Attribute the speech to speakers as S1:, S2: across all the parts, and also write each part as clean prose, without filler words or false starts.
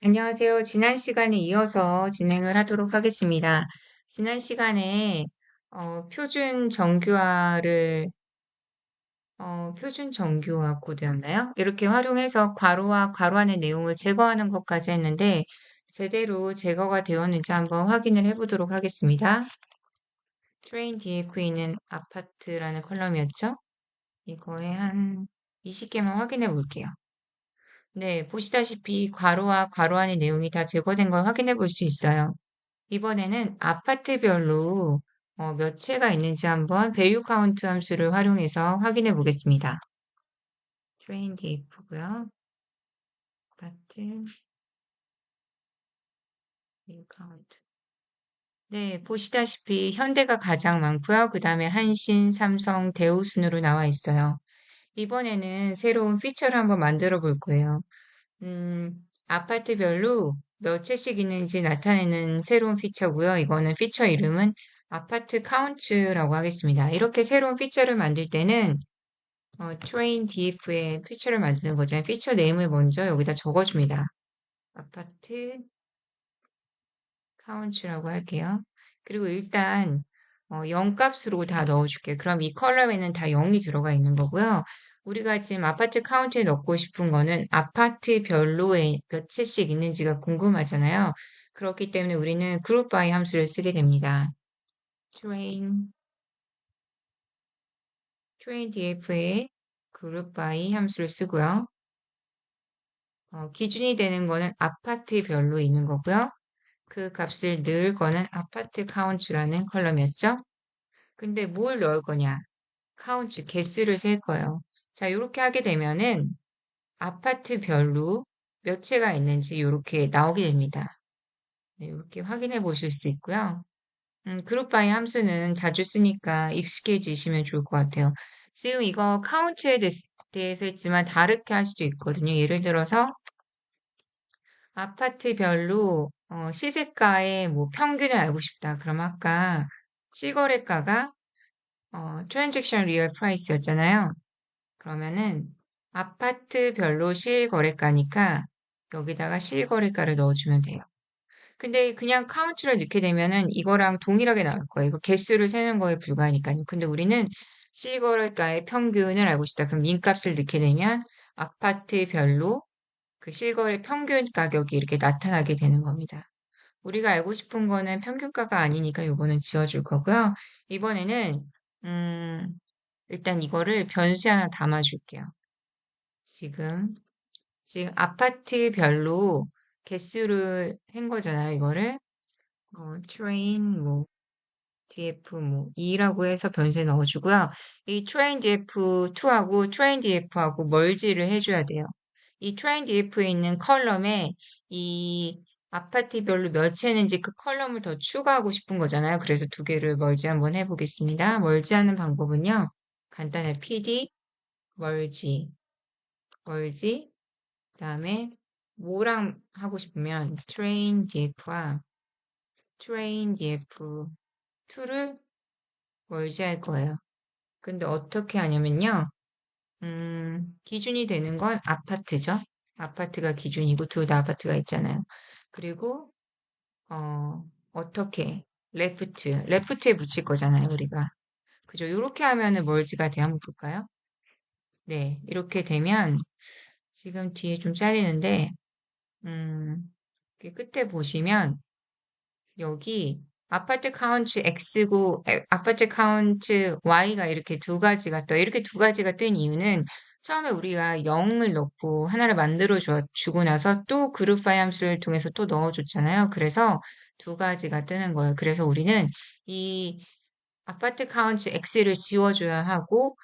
S1: 안녕하세요. 지난 시간에 이어서 진행을 하도록 하겠습니다. 지난 시간에 표준 정규화 코드였나요? 이렇게 활용해서 괄호와 괄호 안의 내용을 제거하는 것까지 했는데 제대로 제거가 되었는지 한번 확인을 해보도록 하겠습니다. 트레인 DF에 있는 아파트라는 컬럼이었죠? 이거에 한 20개만 확인해 볼게요. 네, 보시다시피 괄호와 괄호 안의 내용이 다 제거된 걸 확인해 볼 수 있어요. 이번에는 아파트별로 몇 채가 있는지 한번 value count 함수를 활용해서 확인해 보겠습니다. train df고요. 아파트 value count. 네, 보시다시피 현대가 가장 많고요. 그 다음에 한신, 삼성, 대우 순으로 나와 있어요. 이번에는 새로운 피처를 한번 만들어 볼 거예요. 아파트별로 몇 채씩 있는지 나타내는 새로운 피처고요. 이거는 피처 이름은 아파트 카운트라고 하겠습니다. 이렇게 새로운 피처를 만들 때는 train df에 피처를 만드는 거잖아요. 피처 네임을 먼저 여기다 적어줍니다. 아파트 카운트라고 할게요. 그리고 일단 0값으로 다 넣어줄게요. 그럼 이 컬럼에는 다 0이 들어가 있는 거고요. 우리가 지금 아파트 카운트에 넣고 싶은 거는 아파트별로에 몇 채씩 있는지가 궁금하잖아요. 그렇기 때문에 우리는 group by 함수를 쓰게 됩니다. train df에 group by 함수를 쓰고요. 기준이 되는 거는 아파트별로 있는 거고요. 그 값을 넣을 거는 아파트 카운트라는 컬럼이었죠. 근데 뭘 넣을 거냐? 카운트, 개수를 셀 거예요. 자, 이렇게 하게 되면은 아파트별로 몇 채가 있는지 이렇게 나오게 됩니다. 네, 이렇게 확인해 보실 수 있고요. 그룹 바이 함수는 자주 쓰니까 익숙해지시면 좋을 것 같아요. 지금 이거 카운트에 대해서 했지만 다르게 할 수도 있거든요. 예를 들어서 아파트별로 시세가의 뭐 평균을 알고 싶다. 그럼 아까 실거래가가 transaction real price였잖아요. 그러면은 아파트별로 실거래가니까 여기다가 실거래가를 넣어주면 돼요. 근데 그냥 카운트를 넣게 되면은 이거랑 동일하게 나올 거예요. 이거 개수를 세는 거에 불과하니까요. 근데 우리는 실거래가의 평균을 알고 싶다. 그럼 민값을 넣게 되면 아파트별로 그 실거래 평균 가격이 이렇게 나타나게 되는 겁니다. 우리가 알고 싶은 거는 평균가가 아니니까 요거는 지워줄 거고요. 이번에는 음, 일단 이거를 변수에 하나 담아줄게요. 지금 아파트별로 개수를 한 거잖아요. 이거를 train 뭐 df 뭐 2라고 해서 변수에 넣어주고요. 이 train df2하고 train df하고 멀지를 해줘야 돼요. 이 train df에 있는 컬럼에 이 아파트별로 몇 채는지 그 컬럼을 더 추가하고 싶은 거잖아요. 그래서 두 개를 멀지 한번 해보겠습니다. 멀지하는 방법은요. 간단해. pd 멀지 그다음에 뭐랑 하고 싶으면 train df와 train df2를 멀지할 거예요. 근데 어떻게 하냐면요. 기준이 되는 건 아파트죠. 아파트가 기준이고 둘 다 아파트가 있잖아요. 그리고 어떻게 레프트에 붙일 거잖아요, 우리가. 그죠? 이렇게 하면은 멀지가 돼. 한번 볼까요? 네, 이렇게 되면 지금 뒤에 좀 잘리는데 이렇게 끝에 보시면 여기 아파트 카운트 X고 아파트 카운트 Y가 이렇게 두 가지가 떠. 이렇게 두 가지가 뜬 이유는 처음에 우리가 0을 넣고 하나를 만들어 주고 나서 또 그룹 바이 함수를 통해서 또 넣어줬잖아요. 그래서 두 가지가 뜨는 거예요. 그래서 우리는 이 아파트 카운트 X를 지워줘야 하고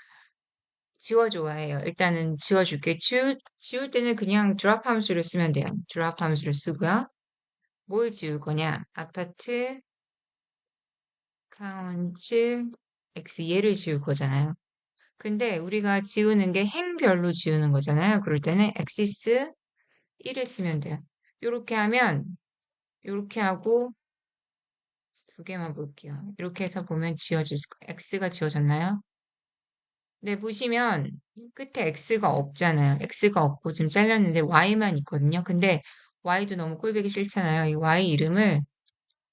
S1: 지워줘야 해요. 일단은 지워줄게. 지울 때는 그냥 드랍 함수를 쓰면 돼요. 드랍 함수를 쓰고요. 뭘 지울 거냐? 아파트 카운트 x 얘를 지울 거잖아요. 근데 우리가 지우는 게 행별로 지우는 거잖아요. 그럴 때는 axis 1을 쓰면 돼요. 이렇게 하면 이렇게 하고 두 개만 볼게요. 이렇게 해서 보면 지워질 거예요. x가 지워졌나요? 네, 보시면 끝에 x가 없잖아요. x가 없고 지금 잘렸는데 y만 있거든요. 근데 Y도 너무 꼴보기 싫잖아요. 이 Y 이름을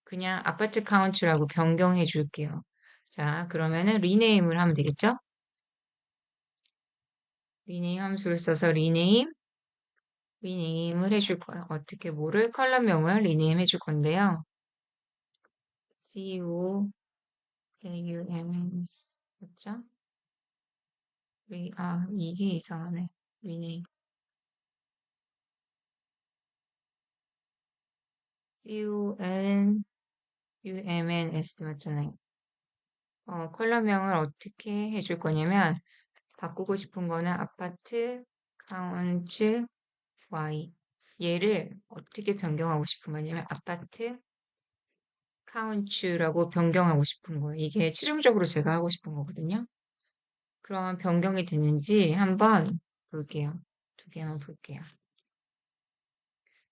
S1: 그냥 아파트 카운트라고 변경해 줄게요. 자, 그러면은 리네임을 하면 되겠죠? 리네임 함수를 써서 리네임을 해줄 거예요. 어떻게 뭐를 컬럼명을 리네임 해줄 건데요. COAUMS 맞죠? 이게 이상하네. 리네임 CONUMNS 맞잖아요. 컬럼명을 어떻게 해줄 거냐면 바꾸고 싶은 거는 아파트 카운트 Y 얘를 어떻게 변경하고 싶은 거냐면 아파트 카운트라고 변경하고 싶은 거예요. 이게 최종적으로 제가 하고 싶은 거거든요. 그럼 변경이 됐는지 한번 볼게요. 두 개만 볼게요.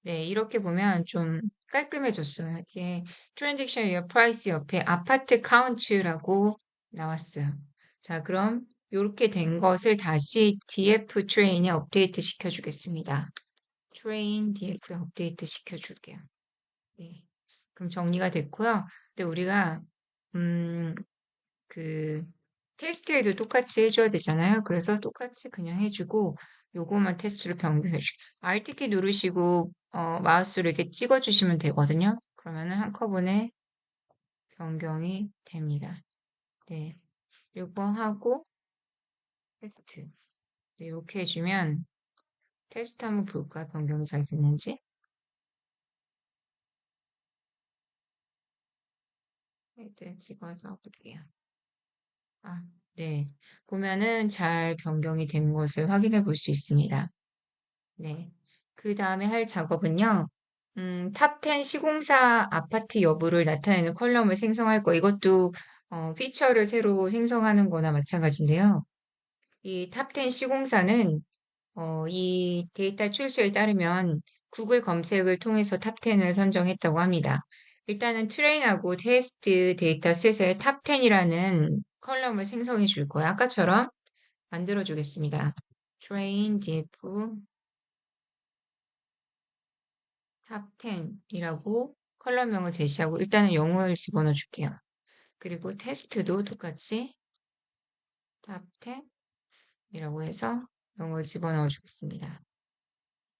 S1: 네, 이렇게 보면 좀 깔끔해졌어요. 이게 transaction year price 옆에 아파트 count라고 나왔어요. 자, 그럼 이렇게 된 것을 다시 df train에 업데이트 시켜주겠습니다. train df에 업데이트 시켜줄게요. 네, 그럼 정리가 됐고요. 근데 우리가 음, 그 테스트에도 똑같이 해줘야 되잖아요. 그래서 똑같이 그냥 해주고 요거만 테스트로 변경해줄게요. Alt키 누르시고 마우스로 이렇게 찍어주시면 되거든요. 그러면은 한꺼번에 변경이 됩니다. 네, 요거 하고 테스트. 네, 이렇게 해주면 테스트 한번 볼까요? 변경이 잘 됐는지. 네, 찍어서 볼게요. 아, 네. 보면은 잘 변경이 된 것을 확인해 볼 수 있습니다. 네. 그 다음에 할 작업은요, 탑10 시공사 아파트 여부를 나타내는 컬럼을 생성할 거. 이것도, 피처를 새로 생성하는 거나 마찬가지인데요. 이 탑10 시공사는, 이 데이터 출처에 따르면 구글 검색을 통해서 탑10을 선정했다고 합니다. 일단은 트레인하고 테스트 데이터 셋의 탑10이라는 컬럼을 생성해 줄 거예요. 아까처럼 만들어 주겠습니다. train div 탑10이라고 컬럼명을 제시하고 일단은 영어를 집어넣어 줄게요. 그리고 테스트도 똑같이 탑10이라고 해서 영어를 집어넣어 주겠습니다.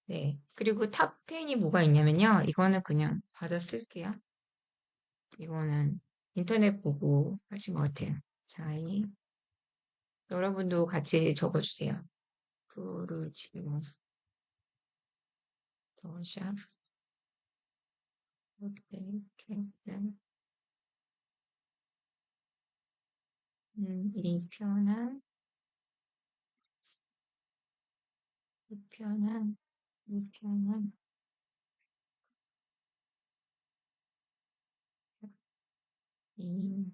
S1: 네. 그리고 탑10이 뭐가 있냐면요. 이거는 그냥 받아 쓸게요. 이거는 인터넷 보고 하신 것 같아요. 자, 여러분도 같이 적어주세요. 부르지오, 더샵, 롯데, 캔슬, 이 편한, 이 편한, 이 편한, 이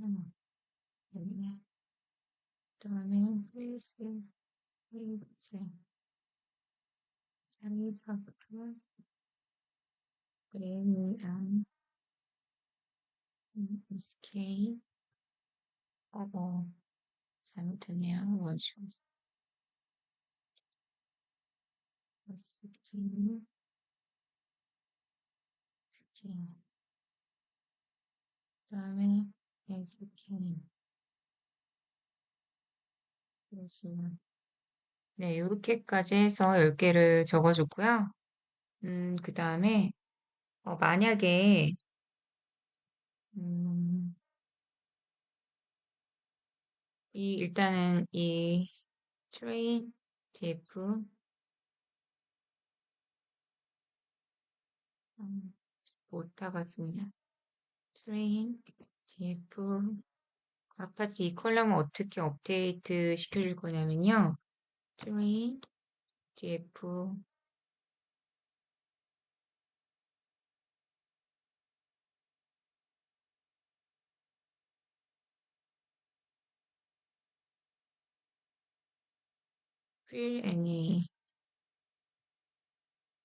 S1: 편한, 그다음에 플리스, 플리즈, 자리바프, 레미안, SK, 잘못했네요. 원쇼, SK, SK, 그다음에 SK, 그러시면 네, 요렇게까지 해서 10개를 적어줬고요. 그 다음에, 만약에, 음, 일단은 이 train df, 못다가 쓰냐? train df, 아파트 이 컬럼을 어떻게 업데이트 시켜줄 거냐면요. train df, fill any,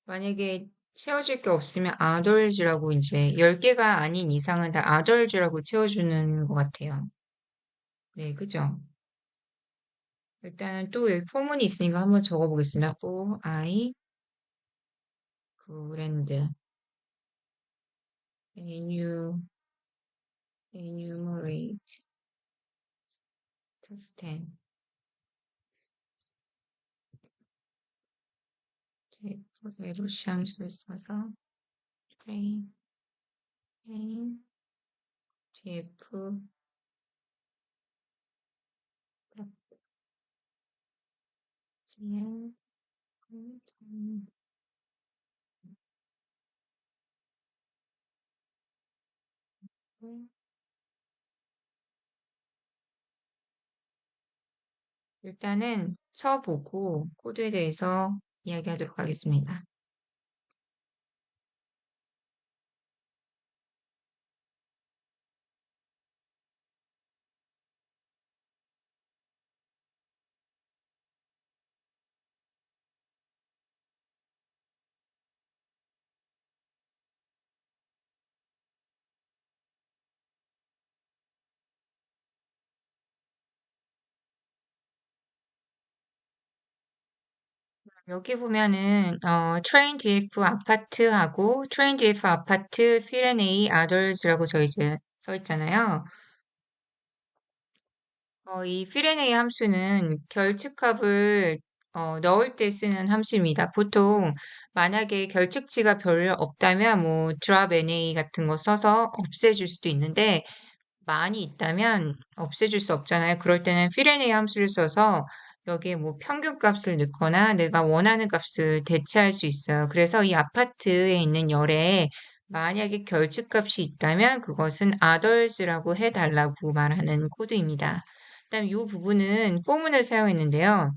S1: 만약에 채워질 게 없으면 adult라고 이제 10개가 아닌 이상은 다 adult라고 채워주는 것 같아요. 네, 그죠? 일단은 또 여기 포문이 있으니까 한번 적어보겠습니다. for I 브랜드 enumerate top 10 에로시함수를 써서 train GF GN 일단은 쳐보고 코드에 대해서 이야기하도록 하겠습니다. 여기 보면은 트레인 DF 아파트하고 트레인 DF 아파트 P&A Others라고 저 이제 써 있잖아요. 이 P&A 함수는 결측값을 넣을 때 쓰는 함수입니다. 보통 만약에 결측치가 별로 없다면 뭐 drop NA 같은 거 써서 없애줄 수도 있는데 많이 있다면 없애줄 수 없잖아요. 그럴 때는 P&A 함수를 써서 여기에 뭐 평균값을 넣거나 내가 원하는 값을 대체할 수 있어요. 그래서 이 아파트에 있는 열에 만약에 결집값이 있다면 그것은 others라고 해달라고 말하는 코드입니다. 그다음 이 부분은 포문을 사용했는데요.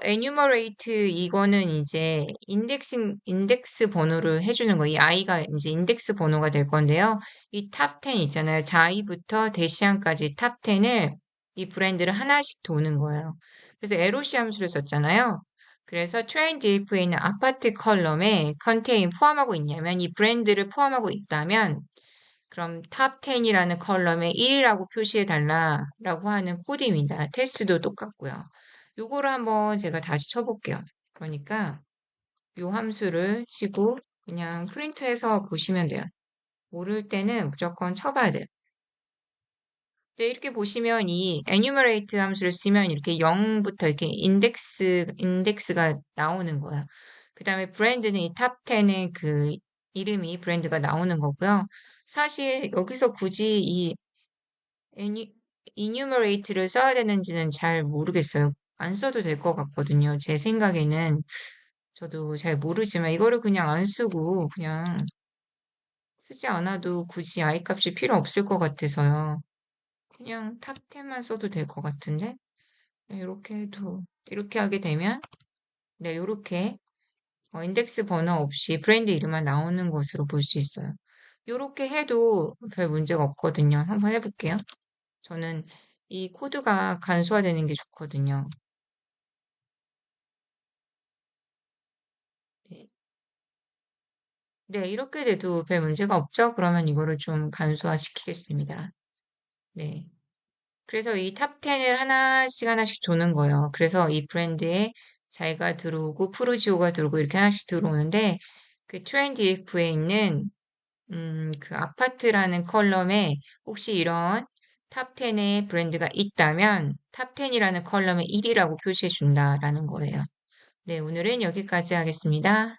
S1: enumerate 이거는 이제 인덱스 번호를 해주는 거. 이 i가 이제 인덱스 번호가 될 건데요. 이 탑 10 있잖아요. 자이부터 대시안까지 탑 10을 이 브랜드를 하나씩 도는 거예요. 그래서 LOC 함수를 썼잖아요. 그래서 트레인 DF에 있는 아파트 컬럼에 contain 포함하고 있냐면 이 브랜드를 포함하고 있다면 그럼 탑 10이라는 컬럼에 1이라고 표시해 달라라고 하는 코드입니다. 테스트도 똑같고요. 요거를 한번 제가 다시 쳐볼게요. 그러니까 요 함수를 치고 그냥 프린트해서 보시면 돼요. 모를 때는 무조건 쳐봐야 돼요. 네, 이렇게 보시면 이 enumerate 함수를 쓰면 이렇게 0부터 이렇게 인덱스가 나오는 거예요. 그 다음에 브랜드는 이 탑 10의 그 이름이 브랜드가 나오는 거고요. 사실 여기서 굳이 이 enumerate를 써야 되는지는 잘 모르겠어요. 안 써도 될 것 같거든요. 제 생각에는 저도 잘 모르지만 이거를 그냥 안 쓰고 그냥 쓰지 않아도 굳이 i 값이 필요 없을 것 같아서요. 그냥 탑 10만 써도 될 것 같은데 네, 이렇게 해도 이렇게 하게 되면 네, 이렇게 인덱스 번호 없이 브랜드 이름만 나오는 것으로 볼 수 있어요. 이렇게 해도 별 문제가 없거든요. 한번 해볼게요. 저는 이 코드가 간소화되는 게 좋거든요. 네. 네, 이렇게 돼도 별 문제가 없죠? 그러면 이거를 좀 간소화 시키겠습니다. 네. 그래서 이 탑 10을 하나씩 하나씩 도는 거예요. 그래서 이 브랜드에 자기가 들어오고 프루지오가 들어오고 이렇게 하나씩 들어오는데 그 트렌드 F에 있는 그 아파트라는 컬럼에 혹시 이런 탑 10의 브랜드가 있다면 탑 10이라는 컬럼에 1이라고 표시해 준다라는 거예요. 네, 오늘은 여기까지 하겠습니다.